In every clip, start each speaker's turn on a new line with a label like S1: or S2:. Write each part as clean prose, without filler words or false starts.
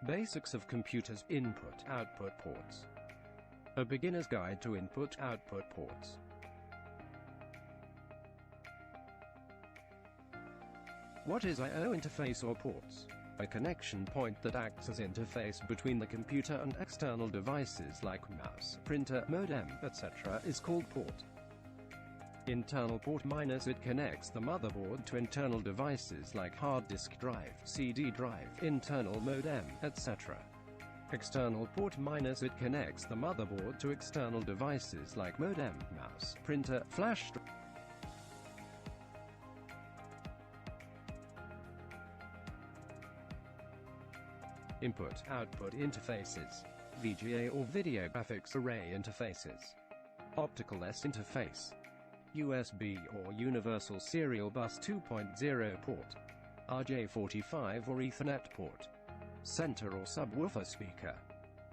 S1: Basics of computers' input-output ports. A beginner's guide to input-output ports. What is I/O interface or ports? A connection point that acts as interface between the computer and external devices like mouse, printer, modem, etc. is called port. Internal port - it connects the motherboard to internal devices like hard disk drive, CD drive, internal modem, etc. External port - it connects the motherboard to external devices like modem, mouse, printer, flash drive. Input-output interfaces. VGA or video graphics array interfaces. Optical S interface. USB or Universal Serial Bus 2.0 port. RJ45 or Ethernet port. Center or subwoofer speaker.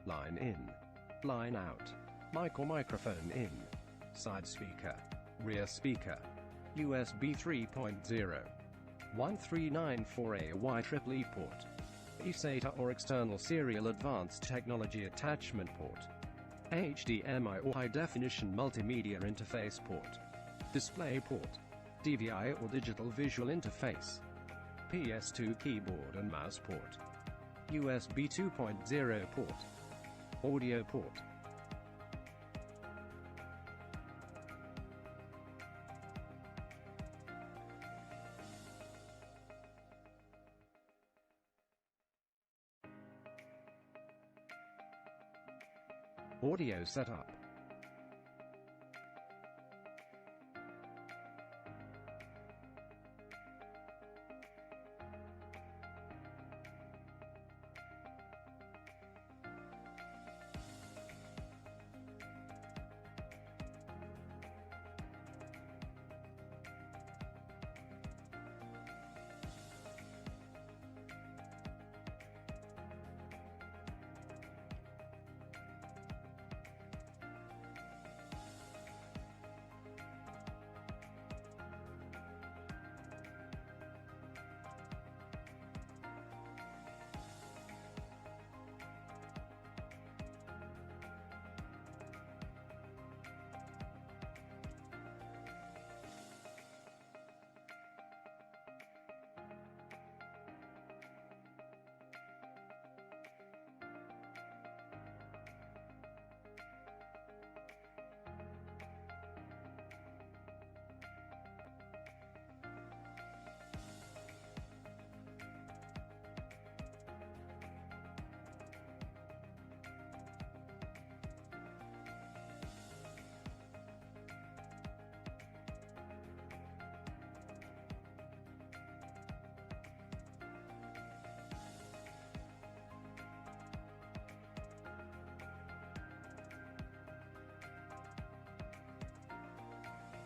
S1: Line in. Line out. Mic or microphone in. Side speaker. Rear speaker. USB 3.0. 1394A YEEE port. eSATA or External Serial Advanced Technology Attachment port. HDMI or High Definition Multimedia Interface port. Display port. DVI or Digital Visual Interface. PS2 keyboard and mouse port. USB 2.0 port. Audio port. Audio setup.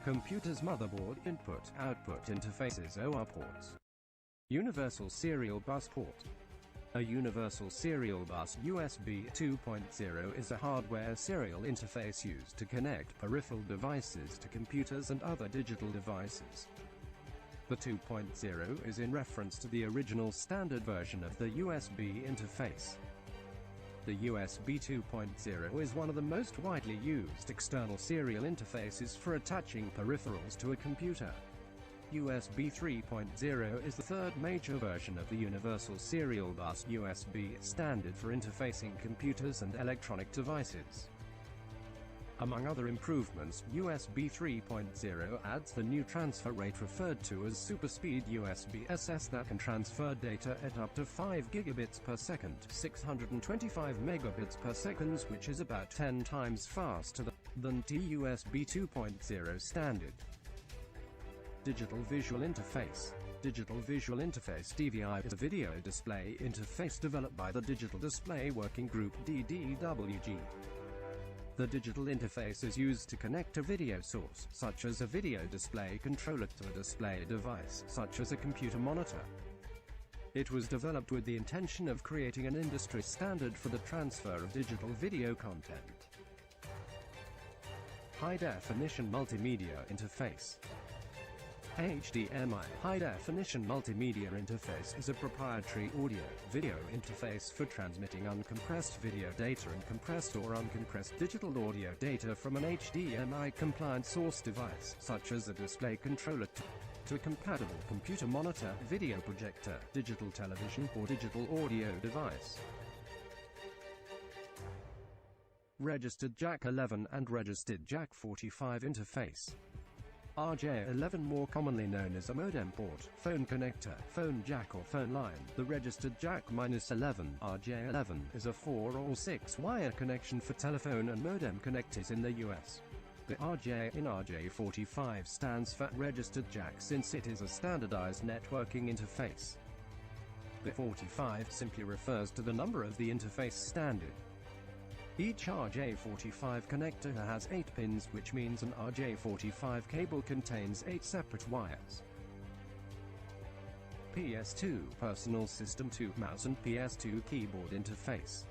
S1: Computer's motherboard input-output interfaces OR ports. Universal Serial Bus port. A Universal Serial Bus USB 2.0 is a hardware serial interface used to connect peripheral devices to computers and other digital devices. The 2.0 is in reference to the original standard version of the USB interface. The USB 2.0 is one of the most widely used external serial interfaces for attaching peripherals to a computer. USB 3.0 is the third major version of the Universal Serial Bus USB standard for interfacing computers and electronic devices. Among other improvements, USB 3.0 adds the new transfer rate referred to as SuperSpeed USB-SS that can transfer data at up to 5 gigabits per second, 625 megabits per second, which is about 10 times faster than USB 2.0 standard. Digital Visual Interface. Digital Visual Interface (DVI) is a video display interface developed by the Digital Display Working Group (DDWG). The digital interface is used to connect a video source, such as a video display controller, to a display device, such as a computer monitor. It was developed with the intention of creating an industry standard for the transfer of digital video content. High Definition Multimedia Interface. HDMI High-Definition Multimedia Interface is a proprietary audio-video interface for transmitting uncompressed video data and compressed or uncompressed digital audio data from an HDMI-compliant source device, such as a display controller, to a compatible computer monitor, video projector, digital television, or digital audio device. Registered Jack 11 and Registered Jack 45 interface. RJ11, more commonly known as a modem port, phone connector, phone jack or phone line. The registered Jack-11, RJ11, is a 4 or 6 wire connection for telephone and modem connectors in the US. The RJ in RJ45 stands for Registered Jack since it is a standardized networking interface. The 45 simply refers to the number of the interface standard. Each RJ45 connector has 8 pins, which means an RJ45 cable contains 8 separate wires. PS2 Personal System 2 Mouse and PS2 Keyboard Interface.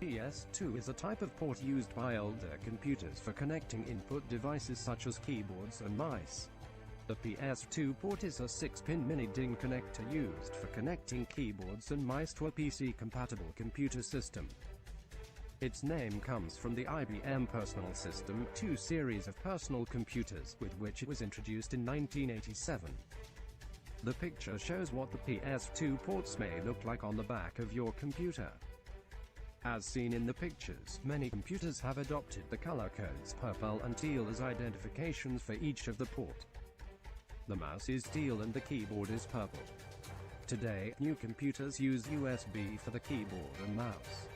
S1: PS2 is a type of port used by older computers for connecting input devices such as keyboards and mice. The PS2 port is a 6-pin mini-DIN connector used for connecting keyboards and mice to a PC-compatible computer system. Its name comes from the IBM Personal System 2 series of personal computers, with which it was introduced in 1987. The picture shows what the PS2 ports may look like on the back of your computer. As seen in the pictures, many computers have adopted the color codes purple and teal as identifications for each of the port. The mouse is teal and the keyboard is purple. Today, new computers use USB for the keyboard and mouse.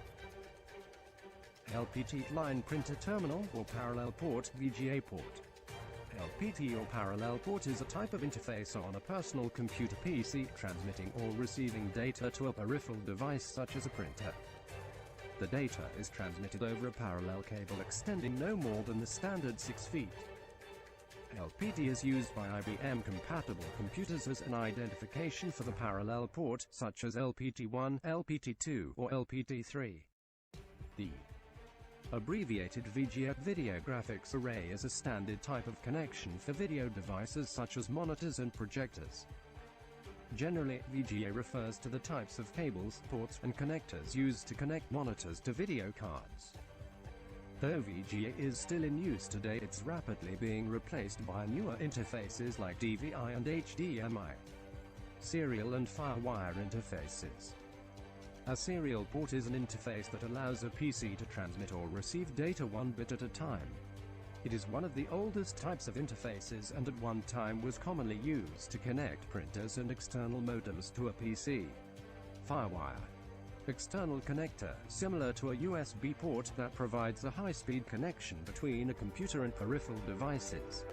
S1: LPT line printer terminal or parallel port, VGA port. LPT or parallel port is a type of interface on a personal computer PC, transmitting or receiving data to a peripheral device such as a printer. The data is transmitted over a parallel cable extending no more than the standard 6 feet. LPT is used by IBM-compatible computers as an identification for the parallel port, such as LPT1, LPT2, or LPT3. The abbreviated VGA video graphics array is a standard type of connection for video devices such as monitors and projectors. Generally, VGA refers to the types of cables, ports, and connectors used to connect monitors to video cards. Though VGA is still in use today, it's rapidly being replaced by newer interfaces like DVI and HDMI. Serial and FireWire interfaces. A serial port is an interface that allows a PC to transmit or receive data 1 bit at a time. It is one of the oldest types of interfaces and at one time was commonly used to connect printers and external modems to a PC. FireWire. External connector, similar to a USB port that provides a high-speed connection between a computer and peripheral devices.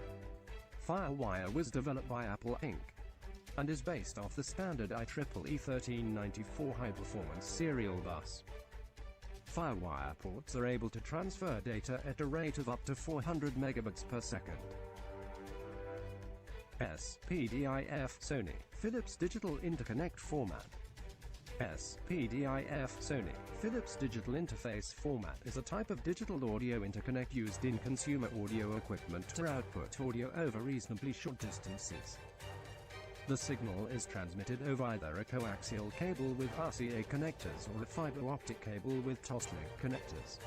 S1: FireWire was developed by Apple Inc. and is based off the standard IEEE 1394 high-performance serial bus. FireWire ports are able to transfer data at a rate of up to 400 megabits per second. SPDIF Sony Philips Digital Interconnect Format. SPDIF Sony Philips Digital Interface Format is a type of digital audio interconnect used in consumer audio equipment to output audio over reasonably short distances. The signal is transmitted over either a coaxial cable with RCA connectors or a fiber optic cable with Toslink connectors.